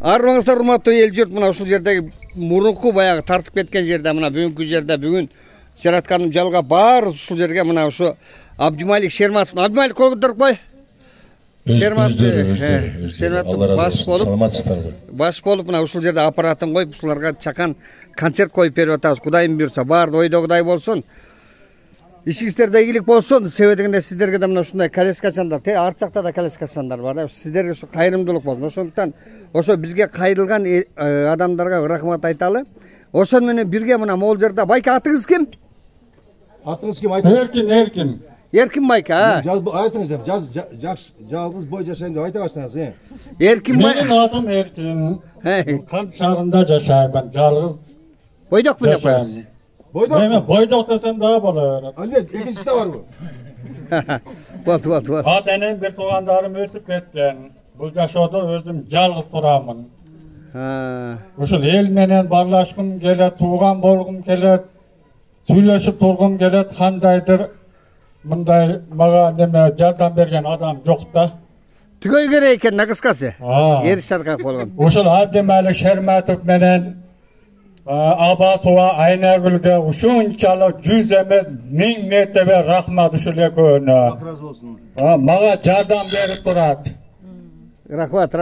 Армаңыздар урматтуу эл журт, мына ушул жердеги мурунку баягы тартып кеткен жерде, мына бүгүнкү жерде бүгүн жаратканым жалга бар ушул жерге мына ушу Абдималик Шерматов. Абдималик койгондуруп кой. Шерматов баш болуп мына ушул жерде аппаратын коюп ушуларга чакан концерт коюп берип атабыз. Кудайым буйрса, баары ойдогудай болсун. İşinizlerde iyilik olsun. Sevdiğinde sizlerge de şunday kaleskachандар, арт жакта да kaleskachандар бар. Sizlerge şu kayırımdılık bolsun. Ошондуктан ошо бизге кайрылган адамдарга рахмат айталы. Ошон менен бирге мына могул жерде байка атыңыз ким? Атыңыз ким айтыңыз? Эркин. Эркин байка, а? Айтыңыз, жалгыз бой жашайм деп айта баштаңыз, Эркин байка. Менин атым Эркин. Камп шаарында жашайм, жалгыз. Бойдок менен коебуз. Бойдок desem daha болор. Anne, ikincisi de var bu. Болду. Атенин бир туугандарым өтүп кеткен. Бул жашоодо өзүм жалгыз турамын. Ушул эл менен барлашкым келет, тууган болгум келет, сүйлөшүп тургум келет, кандайдыр мындай мага неме жардам берген адам жок да. Түгөй керек экен, кыскасы. Эр шаркак болгон. Ушул Абдималик Шерматов менен Абасова Айнагүлгө ушунчалык 100 эмес 1000 мертебе рахмат ушул экөөнө. Мага жардам берип турат. Рахмат.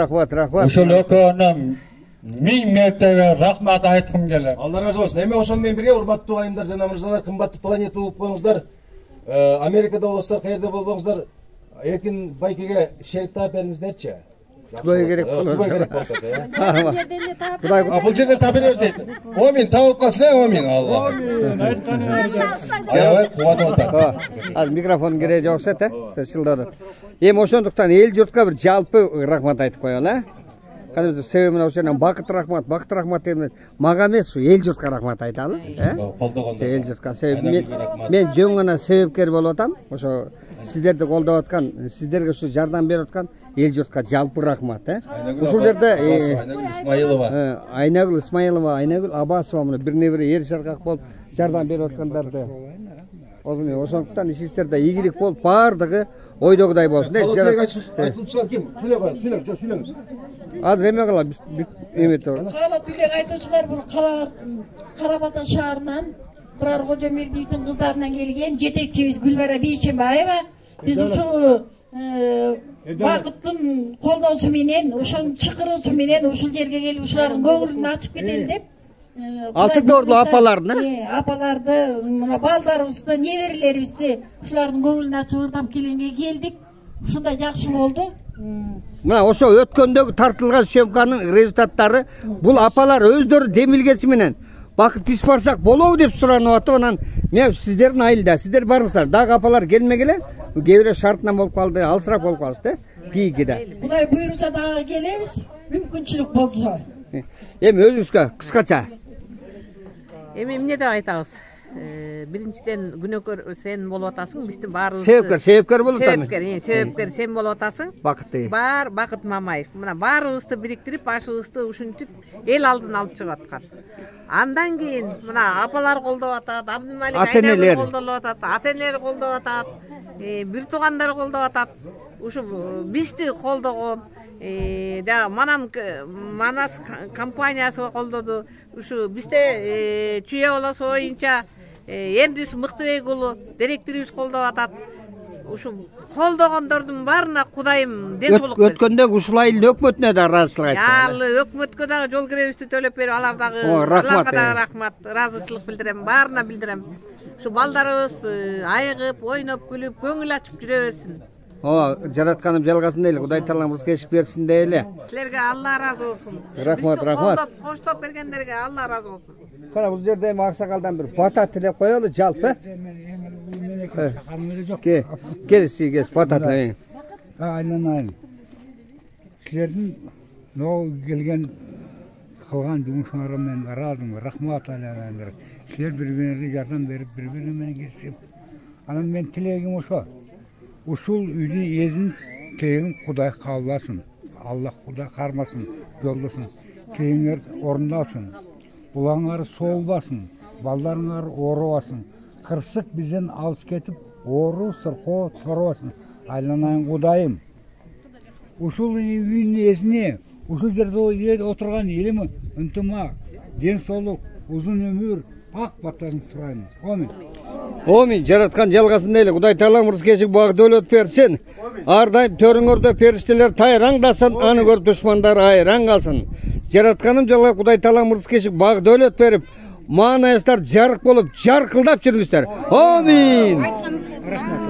Ушул экөөнө 1000 мертебе рахмат айткым келет. Allah razı olsun. Эми ошону менен бирге урматтуу айымдар жана мырзалар, кымбаттуу планета угуп коюңуздар. Америкада болсоңуздар, каерде болбоңуздар, Эркин байкеге шерик таап бериңиздерчи. Түгөй керек болот. Бул жерден таап беребиз дейт. Омин табылып калсын, омин. Алла. Омин айтканыңарга. Аябай кубанып атат. Азыр микрофон кереги жок окшойт, чылдады. Эми ошондуктан эл журтка бир жалпы рахмат айтып коелу, Кадимде себеби мына ошо жерден бакыт рахмат деп мага эмес, эл журтка рахмат айталы. Эл журтка себеби мен жөн гана себепкер болуп атам. Ошо сиздерди колдоп аткан, сиздерге ушу жардам берип аткан эл журтка жалпы рахмат, Ушул жерде Айнагүл Исмаилова, Айнагүл Абасова мына бир небере эр шаркак болуп жардам берип аткандарды. Ошондуктан ишиңиздерде ийгилик болуп, баардыгы ойдогудай болсун. Айтуучулар ким? Сүйлөңүз. Азыр эме кылалы, эметип. Кала тилек айтуучулар бул Карабалта шаарынан Турар Кожомердиевдин кыздарынан келген жетекчибиз Гүлбара Бейчембаева. Биз ушу Бакыттын колдоосу менен, ошонун чакыруусу менен ушул жерге келип ушулардын көңүлүн ачып кетели деп. Алтын доорлуу апалардын, апаларды, мына балдарыбызды, неберелерибизди ушулардын көңүлүн ачып ырдап келгенге келдик. Ушундай жакшы болду. Мына ошо өткөндөгү тартылган съемканын результаттары бул апалар өздөрү демилгеси менен Бакыт биз барсак болобу деп суранып атып, анан мен сиздердин айылда, сиздер барыңыздар. Дагы апалар келмегеле, кээ бирөө шартынан болуп калды, алысыраак болуп калышты, кийгиде. Кудай буйруса дагы келебиз, мүмкүнчүлүк болсо. Эми өзүңүзгө кыскача. Эми эмне деп айтабыз? Биринчиден күнөөкөр сен болуп атасың, биздин баарыбыз себепкер болуп атам. Себепкер сен болуп атасың. Бакыт. Бакыт Мамаев. Мына баарыбызды бириктирип, башыбызды ушинтип эл алдына алып чыгып аткан. Андан кийин мына апалар колдоп атат, Абдималик Айнагүл колдоп атат, ата-энелер колдоп атат, бир туугандар колдоп атат. Ушу бизди колдогон Манас компаниясы колдоду. Ушу бизде чүйө болосу боюнча Эмдис Мыктыбек уулу директорубуз колдоп атат. Ушу колдогондордун баарына Кудайым денсаулык берсин. Өткөндө ушул айыл өкмөтүнө да ыраазычылык айтты. Өкмөткө дагы жол киребизди төлөп берип, алар дагы рахмат, ыраазычылык билдирем, баарына билдирем. Ушу балдарыбыз айыгып, ойноп, күлүп, көңүл ачып жүрө берсин. Жаратканым жалгасын дейли, Кудай Таалам кешип берсин дейли. Силерге Алла ыраазы болсун. Рахмат. Коштоп бергендерге Алла ыраазы болсун. Кана бул жерде эми аксакалдан бир бата тилеп коелу, жалпы. Келси, бата тилеп. Айнанайын. Силердин могул келген кылган жумушуңарга мен ыраазымын. Рахмат айнанайындар. Силер бири-бириңерге жардам берип, бири-бири менен келишип. Анан мен тилегим ошо. Ушул үйдүн эзин тегин Кудай кабыласын. Аллах Кудай кармасын, жолдосун. Тегиңер орундалсын. Булаңар соолбасын, балдарыңар оорубасын. Кырсык бизден алыс кетип, оору, сыркоо чорубасын. Айланайын Кудайым. Ушул үйдүн эзине ушул жерде отурган элим ынтымак, ден соолук, узун өмүр, ак баттарын сурайбыз. Амин. Амин. Жараткан жалгасын эле. Кудай Таалам рызкы бак дөөлөт берсин. Ар дайым төрүңөрдө периштелер тайраңдасын, аны көрүп душмандар айраң калсын. Жаратканым жалга Кудай Таалам рызкы бак дөөлөт берип, маанайсыздар жарык болуп, жаркылдап жүрүңүздөр. Амин.